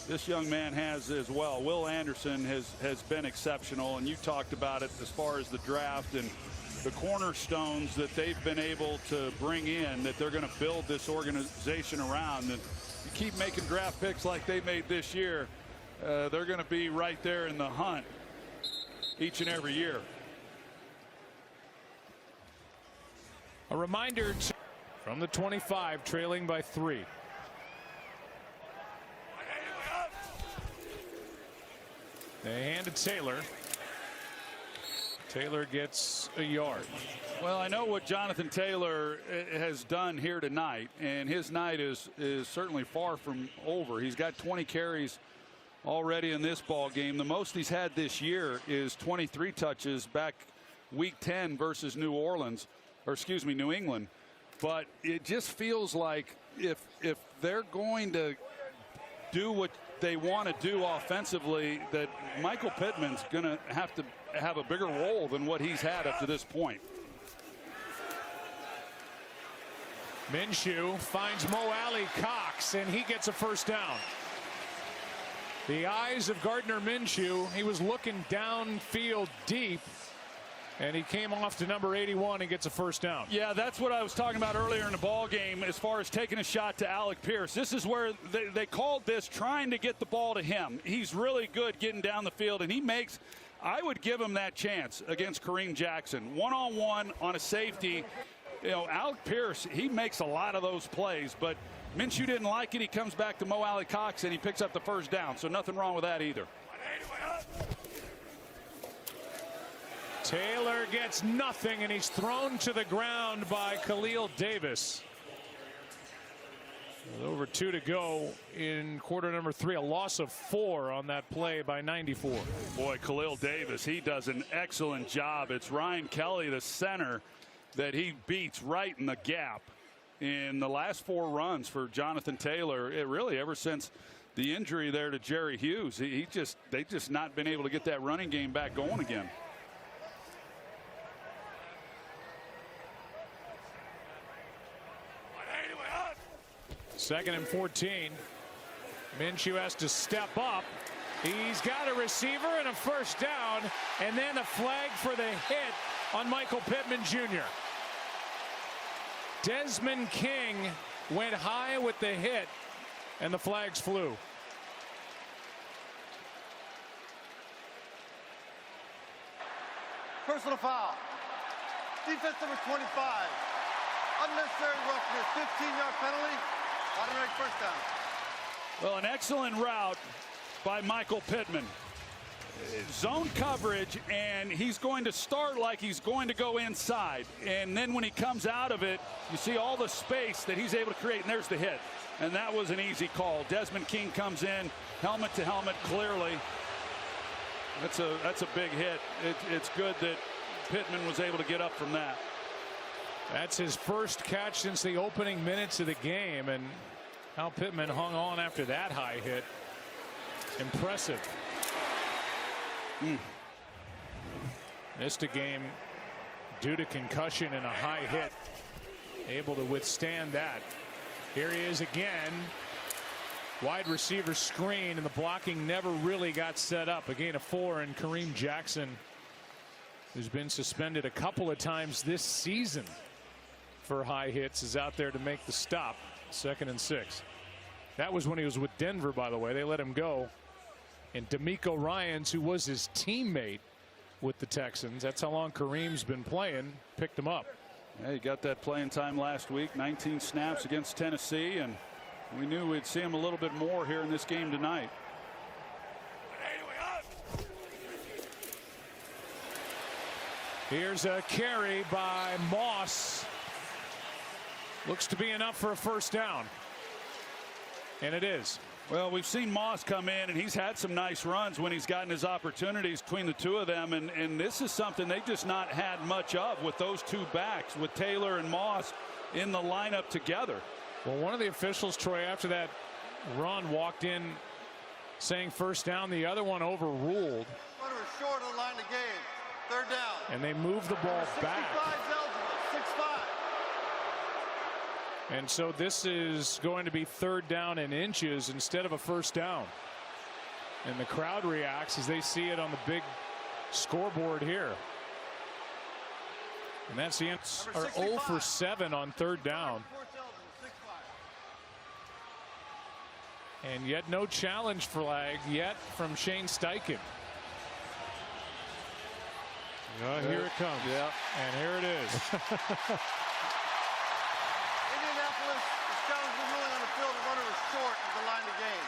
this young man has as well. Will Anderson has been exceptional, and you talked about it as far as the draft and the cornerstones that they've been able to bring in, that they're going to build this organization around. And you keep making draft picks like they made this year, they're going to be right there in the hunt each and every year. A reminder from the 25, trailing by 3. They hand to Taylor. Taylor gets a yard. Well, I know what Jonathan Taylor has done here tonight, and his night is certainly far from over. He's got 20 carries already in this ball game. The most he's had this year is 23 touches back week 10 versus New England. But it just feels like if they're going to do what they want to do offensively, that Michael Pittman's going to have a bigger role than what he's had up to this point. Minshew finds Mo Alley-Cox, and he gets a first down. The eyes of Gardner Minshew. He was looking downfield deep, and he came off to number 81 and gets a first down. Yeah, that's what I was talking about earlier in the ball game as far as taking a shot to Alec Pierce. This is where they called this trying to get the ball to him. He's really good getting down the field, and I would give him that chance against Kareem Jackson. One-on-one on a safety. You know, Alec Pierce, he makes a lot of those plays, but Minshew didn't like it. He comes back to Mo Alley-Cox, and he picks up the first down, so nothing wrong with that either. Taylor gets nothing, and he's thrown to the ground by Khalil Davis. With over 2 to go in quarter number 3, a loss of 4 on that play by 94. Boy, Khalil Davis, he does an excellent job. It's Ryan Kelly, the center, that he beats right in the gap. In the last 4 runs for Jonathan Taylor, it really ever since the injury there to Jerry Hughes, they've just not been able to get that running game back going again. Second and 14. Minshew has to step up. He's got a receiver and a first down, and then a flag for the hit on Michael Pittman Jr. Desmond King went high with the hit, and the flags flew. Personal foul. Defense number 25. Unnecessary roughness. 15-yard penalty. Automatic first down. Well, an excellent route by Michael Pittman. Zone coverage, and he's going to start like he's going to go inside. And then when he comes out of it, you see all the space that he's able to create, and there's the hit. And that was an easy call. Desmond King comes in, helmet to helmet, clearly. That's a big hit. It's good that Pittman was able to get up from that. That's his first catch since the opening minutes of the game, and how Pittman hung on after that high hit. Impressive. Missed a game due to concussion and a high hit. Able to withstand that. Here he is again. Wide receiver screen, and the blocking never really got set up. A gain of 4, and Kareem Jackson, who's been suspended a couple of times this season for high hits, is out there to make the stop. 2nd and 6. That was when he was with Denver, by the way. They let him go. And D'Amico Ryans, who was his teammate with the Texans, that's how long Kareem's been playing, picked him up. Yeah, he got that playing time last week, 19 snaps against Tennessee, and we knew we'd see him a little bit more here in this game tonight. Here's a carry by Moss. Looks to be enough for a first down. And it is. Well, we've seen Moss come in, and he's had some nice runs when he's gotten his opportunities between the two of them. And this is something they've just not had much of with those two backs, with Taylor and Moss in the lineup together. Well, one of the officials, Troy, after that run walked in saying first down. The other one overruled. Runner is short of the line of game. 3rd down. And they moved the ball back. 65's eligible. 6'5". And so this is going to be 3rd down and inches instead of a first down. And the crowd reacts as they see it on the big scoreboard here. And that's the answer. 0 for 7 on third down. And yet no challenge flag yet from Shane Steichen. Here it comes. Yeah. And here it is. Indianapolis is challenging the ruling on the field. The runner was short of the line of game.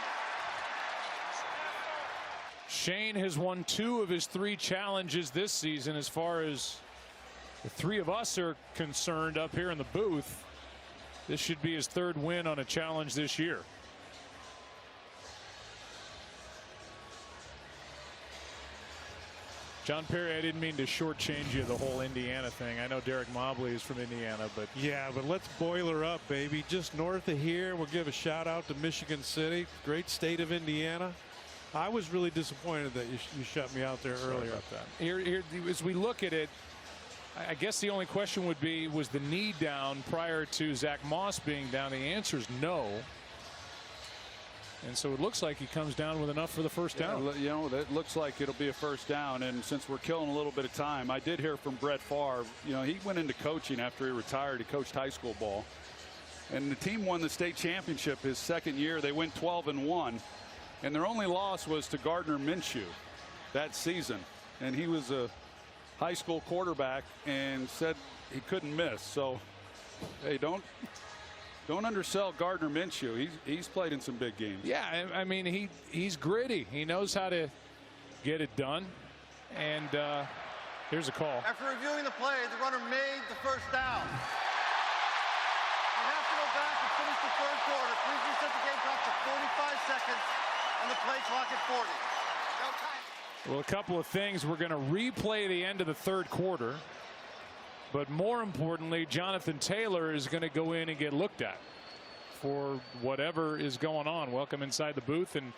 Shane has won 2 of his 3 challenges this season. As far as the 3 of us are concerned up here in the booth, this should be his 3rd win on a challenge this year. John Perry, I didn't mean to shortchange you the whole Indiana thing. I know Derek Mobley is from Indiana, but yeah, but let's boil her up, baby. Just north of here, we'll give a shout out to Michigan City, great state of Indiana. I was really disappointed that you shut me out there earlier. About that. Here, as we look at it, I guess the only question would be, was the knee down prior to Zach Moss being down? The answer is no. And so it looks like he comes down with enough for the first down. You know, that looks like it'll be a first down. And since we're killing a little bit of time, I did hear from Brett Favre. You know, he went into coaching after he retired. He coached high school ball. And the team won the state championship his 2nd year. They went 12-1. And their only loss was to Gardner Minshew that season. And he was a high school quarterback and said he couldn't miss. So, hey, don't undersell Gardner Minshew. He's played in some big games. Yeah, I mean, he's gritty. He knows how to get it done. And here's a call. After reviewing the play, the runner made the first down. You have to go back and finish the 3rd quarter. Please reset the game clock to 45 seconds and the play clock at 40. No time. Well, a couple of things. We're going to replay the end of the 3rd quarter. But more importantly, Jonathan Taylor is going to go in and get looked at for whatever is going on. Welcome inside the booth. And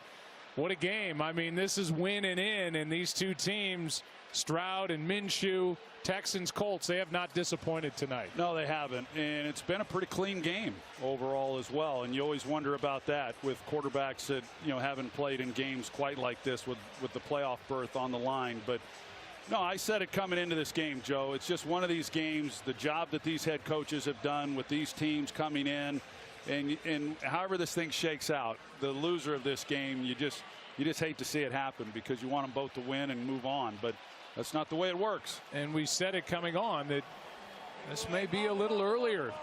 what a game. I mean, this is winning in. And these 2 teams, Stroud and Minshew, Texans, Colts, they have not disappointed tonight. No, they haven't. And it's been a pretty clean game overall as well. And you always wonder about that with quarterbacks that, you know, haven't played in games quite like this with the playoff berth on the line. But no, I said it coming into this game, Joe. It's just one of these games, the job that these head coaches have done with these teams coming in, and however this thing shakes out, the loser of this game, you just hate to see it happen because you want them both to win and move on. But that's not the way it works. And we said it coming on that this may be a little earlier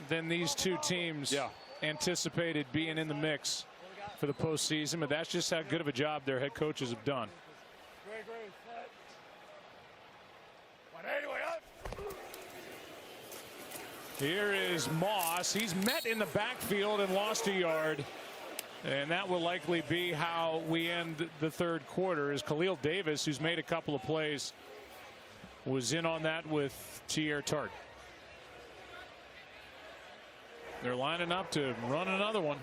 than these 2 teams anticipated being in the mix for the postseason. But that's just how good of a job their head coaches have done. Here is Moss. He's met in the backfield and lost a yard. And that will likely be how we end the 3rd quarter, as Khalil Davis, who's made a couple of plays, was in on that with T.R. Tart. They're lining up to run another one.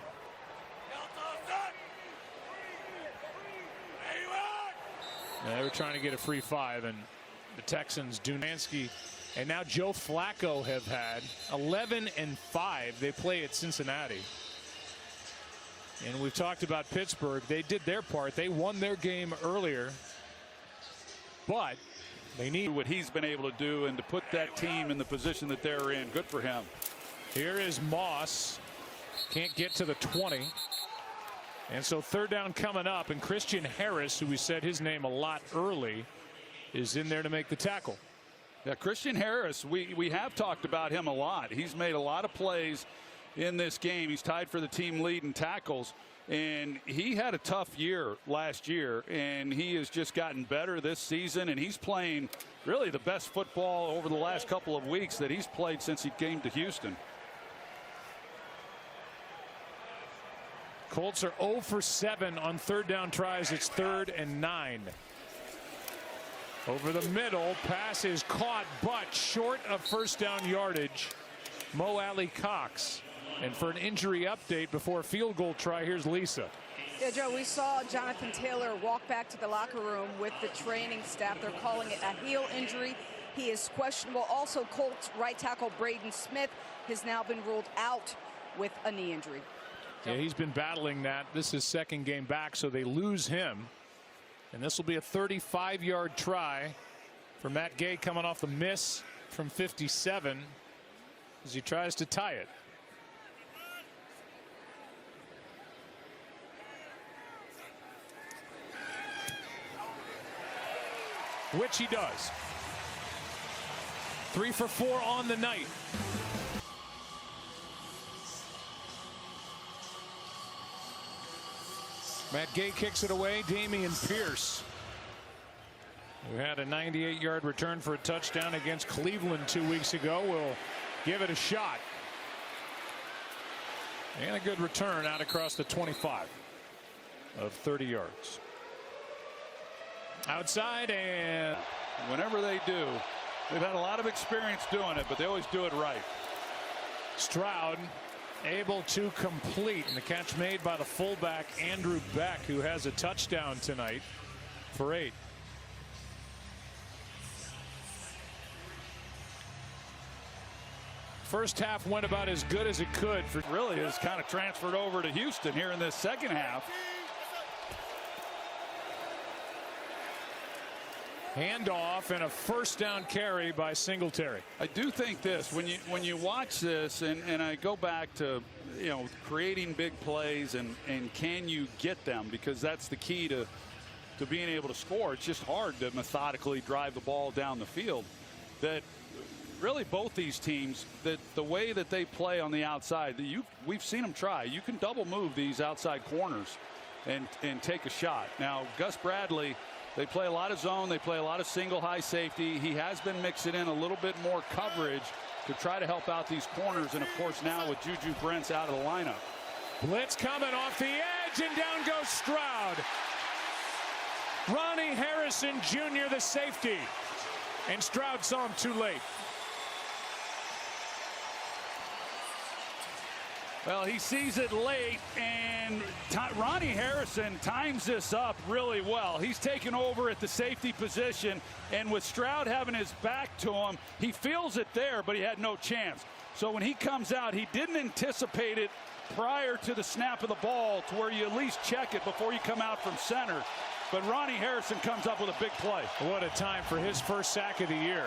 They were trying to get a free 5, and the Texans, Dunansky and now Joe Flacco have had 11-5. They play at Cincinnati. And we've talked about Pittsburgh. They did their part. They won their game earlier. But they need what he's been able to do and to put that team in the position that they're in. Good for him. Here is Moss. Can't get to the 20. And so 3rd down coming up. And Christian Harris, who we said his name a lot early, is in there to make the tackle. Yeah, Christian Harris, we have talked about him a lot. He's made a lot of plays in this game. He's tied for the team lead in tackles, and he had a tough year last year, and he has just gotten better this season, and he's playing really the best football over the last couple of weeks that he's played since he came to Houston. Colts are 0 for 7 on 3rd down tries. It's 3rd and 9. Over the middle, pass is caught, but short of 1st down yardage. Mo Alley Cox. And for an injury update before a field goal try, here's Lisa. Yeah, Joe, we saw Jonathan Taylor walk back to the locker room with the training staff. They're calling it a heel injury. He is questionable. Also, Colts right tackle Braden Smith has now been ruled out with a knee injury. Yeah, he's been battling that. This is 2nd game back, so they lose him. And this will be a 35-yard try for Matt Gay, coming off the miss from 57 as he tries to tie it. Which he does. 3 for 4 on the night. Matt Gay kicks it away. Damian Pierce, who had a 98-yard return for a touchdown against Cleveland 2 weeks ago, will give it a shot. And a good return out across the 25 of 30 yards. Outside, and whenever they do, they've had a lot of experience doing it, but they always do it right. Stroud able to complete, and the catch made by the fullback Andrew Beck, who has a touchdown tonight for 8. First half went about as good as it could for really has kind of transferred over to Houston here in this second half. Handoff and a first down carry by Singletary. I do think this, when you watch this, and I go back to, you know, creating big plays and can you get them, because that's the key to being able to score. It's just hard to methodically drive the ball down the field. That really both these teams, that the way that they play on the outside, we've seen them try. You can double move these outside corners and take a shot. Now Gus Bradley, they play a lot of zone. They play a lot of single high safety. He has been mixing in a little bit more coverage to try to help out these corners. And of course, now with Juju Brents out of the lineup. Blitz coming off the edge, and down goes Stroud. Ronnie Harrison Jr., the safety. And Stroud saw him too late. Well, he sees it late, and Ronnie Harrison times this up really well. He's taken over at the safety position, and with Stroud having his back to him, he feels it there, but he had no chance. So when he comes out, he didn't anticipate it prior to the snap of the ball, to where you at least check it before you come out from center. But Ronnie Harrison comes up with a big play. What a time for his first sack of the year.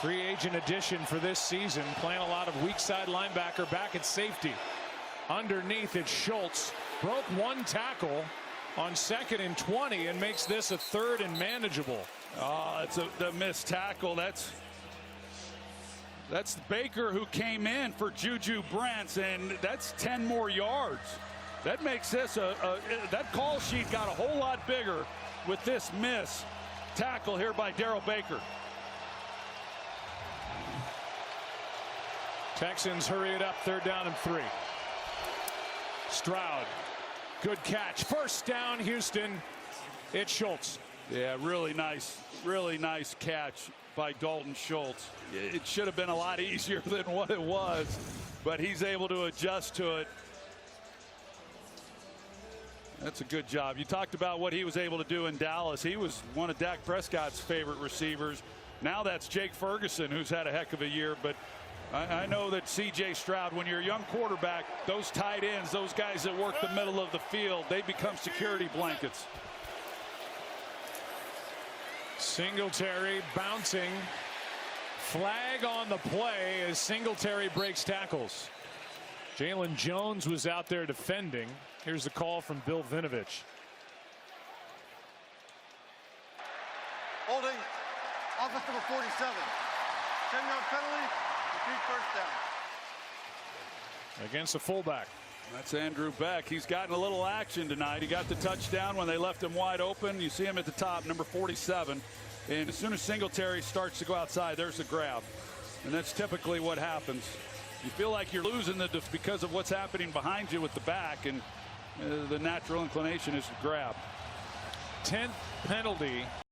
Free agent addition for this season, playing a lot of weak side linebacker back at safety. Underneath it, Schultz broke one tackle on 2nd and 20 and makes this a 3rd and manageable. Oh, it's the missed tackle. That's Baker, who came in for Juju Brents, and that's 10 more yards. That makes this that call sheet got a whole lot bigger with this miss tackle here by Darrell Baker. Texans hurry it up, 3rd down and 3. Stroud, good catch. First down, Houston. It's Schultz. Yeah, really nice catch by Dalton Schultz. It should have been a lot easier than what it was, but he's able to adjust to it. That's a good job. You talked about what he was able to do in Dallas. He was one of Dak Prescott's favorite receivers. Now that's Jake Ferguson, who's had a heck of a year, but I know that C.J. Stroud, when you're a young quarterback, those tight ends, those guys that work the middle of the field, they become security blankets. Singletary bouncing. Flag on the play as Singletary breaks tackles. Jalen Jones was out there defending. Here's the call from Bill Vinovich. Holding, offense number 47. 10-yard penalty. First down. Against the fullback. That's Andrew Beck. He's gotten a little action tonight. He got the touchdown when they left him wide open. You see him at the top, number 47. And as soon as Singletary starts to go outside, there's a grab. And that's typically what happens. You feel like you're losing because of what's happening behind you with the back, and the natural inclination is to grab. 10th penalty